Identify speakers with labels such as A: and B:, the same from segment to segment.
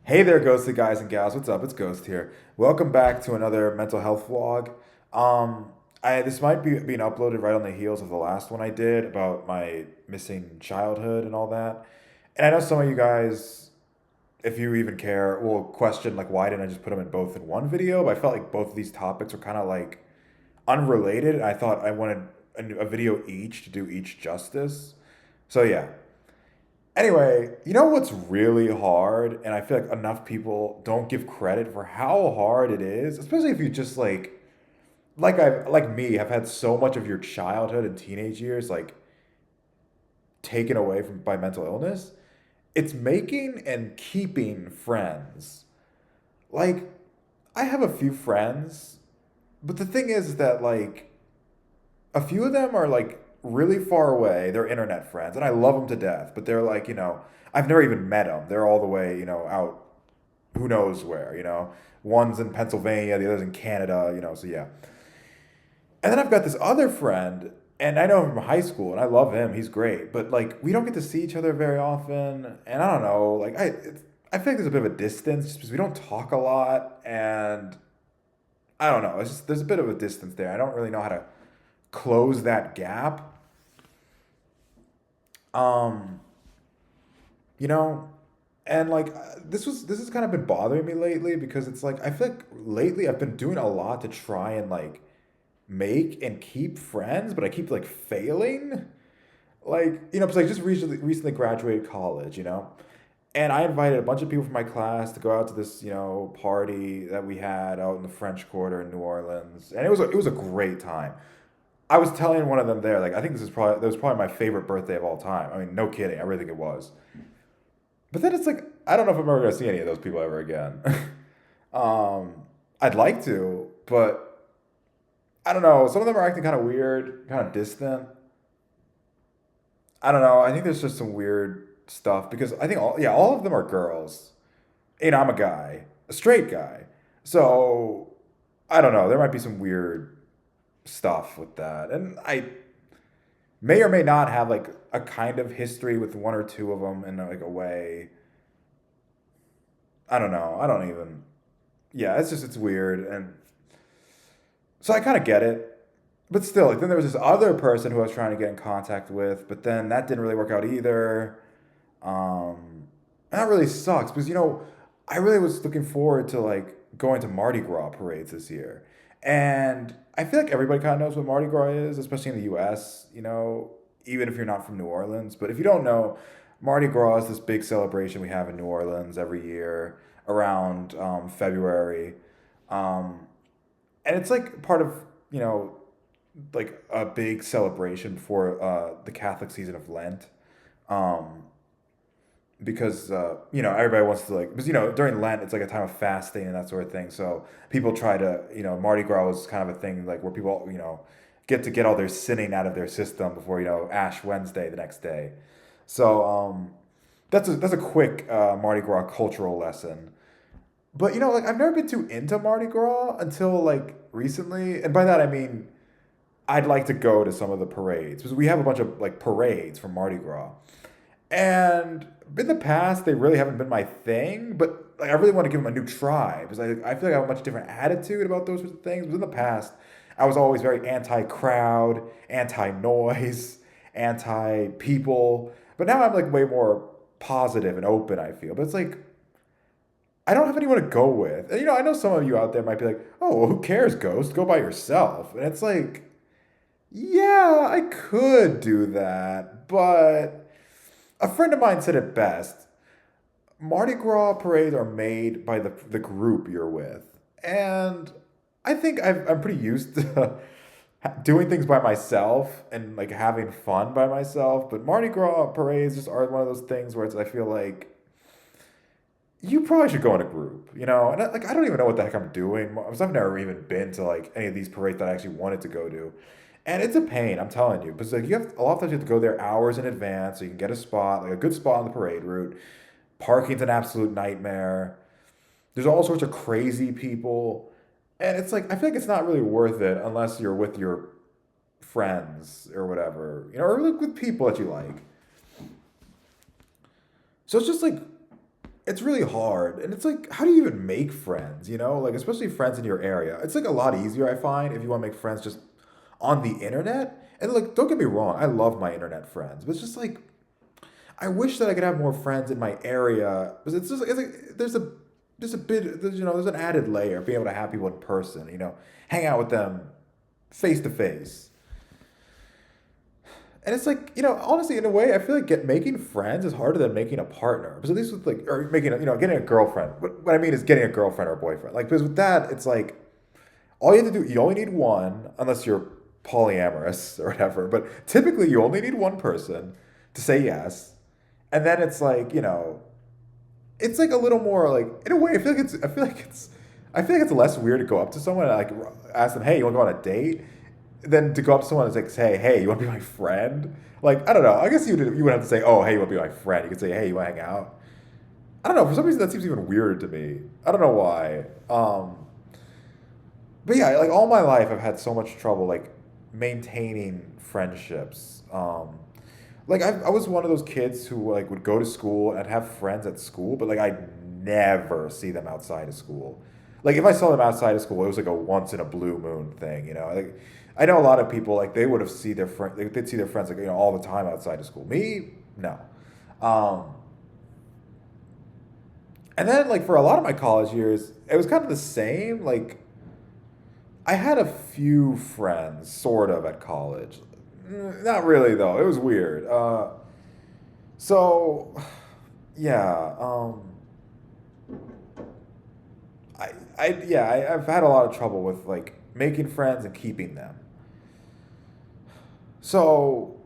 A: Hey there, ghosted guys and gals. What's up? It's Ghost here. Welcome back to another mental health vlog. This might be being uploaded right on the heels of the last one I did about my missing childhood and all that. And I know some of you guys, if you even care, will question like why didn't I just put them in both in one video? But I felt like both of these topics were kind of like unrelated. And I thought I wanted a video each to do each justice. So yeah, anyway, you know what's really hard, and I feel like enough people don't give credit for how hard it is, especially if you just like me have had so much of your childhood and teenage years like taken away from by mental illness. It's making and keeping friends. Like I have a few friends, but the thing is that like a few of them are like really far away. They're internet friends, and I love them to death. But they're like, I've never even met them. They're all the way, out who knows where. One's in Pennsylvania, the other's in Canada. So yeah. And then I've got this other friend, and I know him from high school, and I love him. He's great, but like we don't get to see each other very often, and I don't know. I feel like there's a bit of a distance just because we don't talk a lot, and I don't know. It's just there's a bit of a distance there. I don't really know how to close that gap. Um, you know, and like this has kind of been bothering me lately because it's like I feel like lately I've been doing a lot to try and like make and keep friends, but I keep like failing. Like, because I just recently graduated college, and I invited a bunch of people from my class to go out to this, party that we had out in the French Quarter in New Orleans, and it was a great time. I was telling one of them there, like, I think that was probably my favorite birthday of all time. I mean, no kidding, I really think it was. But then it's like, I don't know if I'm ever gonna see any of those people ever again. um, I'd like to, but I don't know. Some of them are acting kind of weird, kind of distant. I don't know. I think there's just some weird stuff because I think all of them are girls. And I'm a guy, a straight guy. So I don't know. There might be some weird stuff with that, and I may or may not have like a kind of history with one or two of them in like a way. I don't know. I don't even. Yeah, it's weird, and so I kind of get it. But still, like then there was this other person who I was trying to get in contact with, but then that didn't really work out either. And that really sucks because I really was looking forward to like going to Mardi Gras parades this year, and I feel like everybody kind of knows what Mardi Gras is, especially in the U.S. Even if you're not from New Orleans. But if you don't know, Mardi Gras is this big celebration we have in New Orleans every year around February, um, and it's like part of you know like a big celebration before the Catholic season of Lent. Um, because everybody wants to like because during Lent it's like a time of fasting and that sort of thing. So people try to Mardi Gras is kind of a thing like where people get all their sinning out of their system before Ash Wednesday the next day. So that's a quick Mardi Gras cultural lesson. But like I've never been too into Mardi Gras until like recently, and by that I mean I'd like to go to some of the parades because we have a bunch of like parades from Mardi Gras. And in the past, they really haven't been my thing, but like I really want to give them a new try because I feel like I have a much different attitude about those sorts of things. But in the past, I was always very anti-crowd, anti-noise, anti-people. But now I'm like way more positive and open, I feel. But it's like I don't have anyone to go with. And I know some of you out there might be like, "Oh, well, who cares, Ghost? Go by yourself." And it's like, yeah, I could do that, but a friend of mine said it best. Mardi Gras parades are made by the group you're with. And I think I'm pretty used to doing things by myself and like having fun by myself. But Mardi Gras parades just are one of those things where I feel like you probably should go in a group, And I don't even know what the heck I'm doing because I've never even been to like any of these parades that I actually wanted to go to. And it's a pain, I'm telling you, because like you have a lot of times you have to go there hours in advance so you can get a spot, like a good spot on the parade route. Parking's an absolute nightmare. There's all sorts of crazy people, and it's like I feel like it's not really worth it unless you're with your friends or whatever, or like with people that you like. So it's just like it's really hard. And it's like, how do you even make friends, you know? Like, especially friends in your area. It's like a lot easier, I find, if you want to make friends just on the internet. And like, don't get me wrong, I love my internet friends, but it's just like, I wish that I could have more friends in my area. Because it's just, it's like, there's a bit, there's, there's an added layer of being able to have people in person, hang out with them face to face. And it's like, honestly, in a way, I feel like making friends is harder than making a partner. Because at least with like, or making getting a girlfriend. What I mean is getting a girlfriend or a boyfriend. Like, because with that, it's like, all you have to do, you only need one, unless you're polyamorous or whatever. But typically, you only need one person to say yes. And then it's like a little more like, in a way, I feel like it's less weird to go up to someone and like ask them, hey, you want to go on a date? Than to go up to someone and like say, hey, you want to be my friend? Like, I don't know. I guess you would have to say, oh, hey, you want to be my friend? You could say, hey, you want to hang out? I don't know. For some reason, that seems even weirder to me. I don't know why. But yeah, like all my life, I've had so much trouble like maintaining friendships. Like I was one of those kids who like would go to school and have friends at school, but like I'd never see them outside of school. Like if I saw them outside of school, it was like a once in a blue moon thing. Like I know a lot of people like they would have see their friend, they'd see their friends like all the time outside of school. Me, no. Um, and then like for a lot of my college years, it was kind of the same. Like I had a few friends, sort of, at college. Not really though. It was weird. So, yeah. I've had a lot of trouble with like making friends and keeping them. So,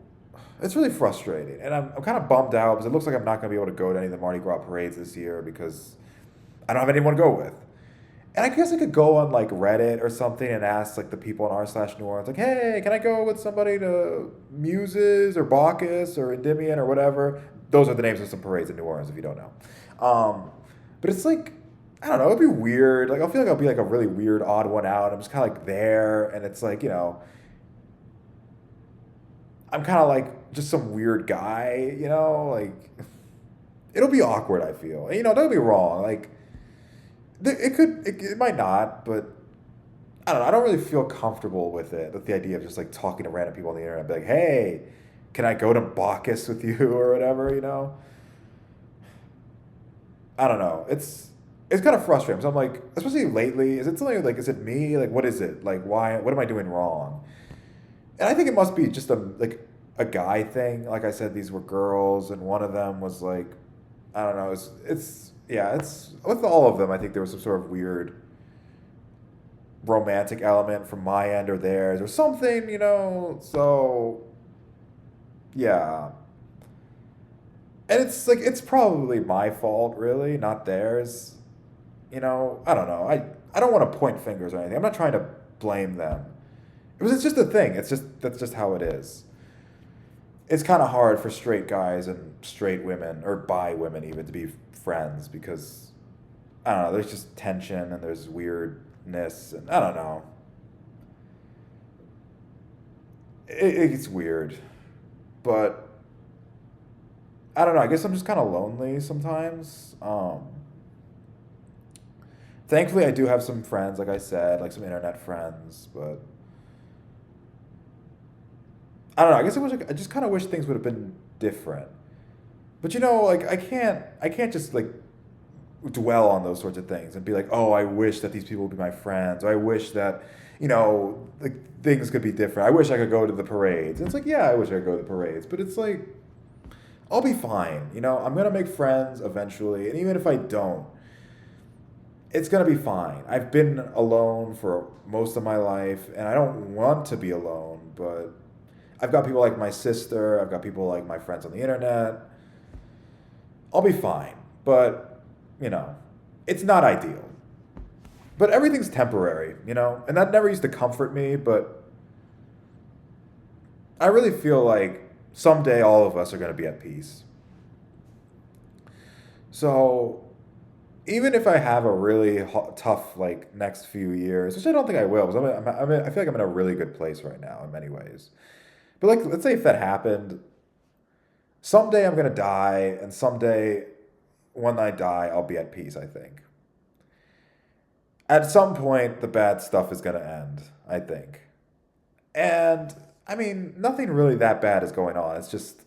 A: it's really frustrating, and I'm kind of bummed out because it looks like I'm not going to be able to go to any of the Mardi Gras parades this year because I don't have anyone to go with. And I guess I could go on like Reddit or something and ask like the people in r/New Orleans, like, hey, can I go with somebody to Muses or Bacchus or Endymion or whatever? Those are the names of some parades in New Orleans if you don't know. But it's like, I don't know, it'd be weird. Like, I feel like I'll be like a really weird, odd one out. I'm just kind of like there, and it's like, I'm kind of like just some weird guy. Like, it'll be awkward, I feel. And, don't get me wrong. Like, it might not, but I don't know. I don't really feel comfortable with it. With the idea of just like talking to random people on the internet, be like, "Hey, can I go to Bacchus with you or whatever?" I don't know. It's kind of frustrating. So I'm like, especially lately, is it something like, is it me? Like, what is it? Like, why? What am I doing wrong? And I think it must be just a guy thing. Like I said, these were girls, and one of them was like, I don't know. It's yeah. It's with all of them. I think there was some sort of weird romantic element from my end or theirs or something. So yeah, and it's like it's probably my fault, really, not theirs. I don't know. I don't want to point fingers or anything. I'm not trying to blame them. It's just a thing. That's just how it is. It's kind of hard for straight guys and straight women or bi women even to be friends because I don't know. There's just tension and there's weirdness and I don't know. It's weird, but I don't know. I guess I'm just kind of lonely sometimes. Thankfully, I do have some friends, like I said, like some internet friends, but I don't know. I guess I just kind of wish things would have been different. But like I can't just like dwell on those sorts of things and be like, oh, I wish that these people would be my friends. Or I wish that, like things could be different. I wish I could go to the parades. And it's like, yeah, I wish I could go to the parades. But it's like, I'll be fine. I'm going to make friends eventually. And even if I don't, it's going to be fine. I've been alone for most of my life and I don't want to be alone. But I've got people like my sister. I've got people like my friends on the internet. I'll be fine. But it's not ideal. But everything's temporary. And that never used to comfort me, but I really feel like someday all of us are going to be at peace. So even if I have a really tough like next few years, which I don't think I will, because I feel like I'm in a really good place right now in many ways. But like, let's say if that happened, someday I'm gonna die, and someday when I die, I'll be at peace, I think. At some point, the bad stuff is going to end, I think. And, I mean, nothing really that bad is going on. It's just,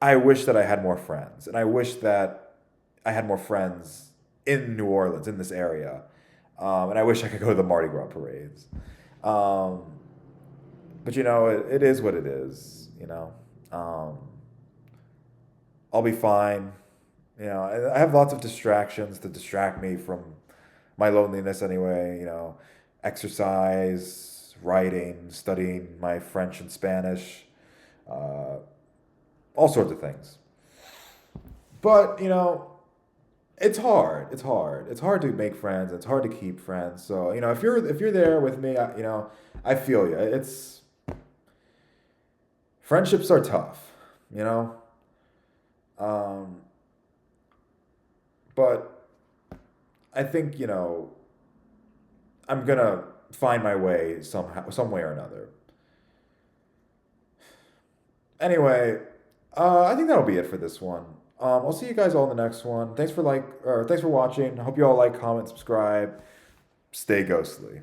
A: I wish that I had more friends. And I wish that I had more friends in New Orleans, in this area. And I wish I could go to the Mardi Gras parades. Um, but, it is what it is. Um, I'll be fine. I have lots of distractions to distract me from my loneliness anyway. Exercise, writing, studying my French and Spanish, uh, all sorts of things. But, it's hard. It's hard. It's hard to make friends. It's hard to keep friends. So, if you're there with me, I feel you. It's friendships are tough, you know? Um, but I think, I'm gonna find my way somehow, some way or another. Anyway, I think that'll be it for this one. I'll see you guys all in the next one. Thanks for watching. I hope you all like, comment, subscribe. Stay ghostly.